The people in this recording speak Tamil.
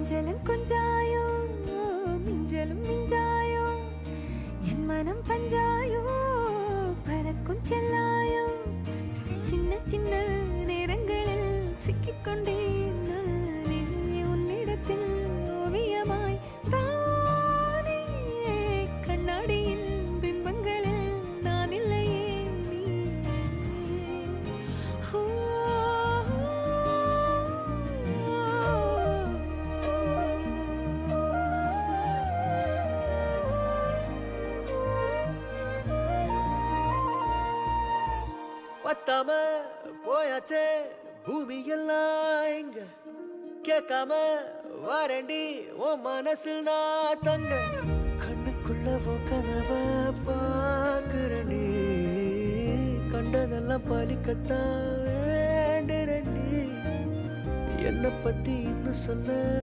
கொஞ்சலும் கொஞ்சாயோ மிஞ்சலும் மிஞ்சாயோ என் மனம் பஞ்சாயோ பறக்கும் செல்லாயோ சின்ன சின்ன நேரங்களில் சிக்கிக்கொண்டேன் நானே உன்னிடத்தில் ஓவியமாய் தானே கண்ணாடியின் பிம்பங்களில் நான் இல்லையே நீ பத்தாம போயாச்சே பூமி எல்லாம் இங்க கேட்காம வாரண்டி உன் மனசில் நான் தங்க கண்ணுக்குள்ள உன் கனவ பாக்குறண்டி கண்டதெல்லாம் பலிக்கத்தான் வேண்டுறண்டி என்னை பத்தி இன்னும் சொல்ல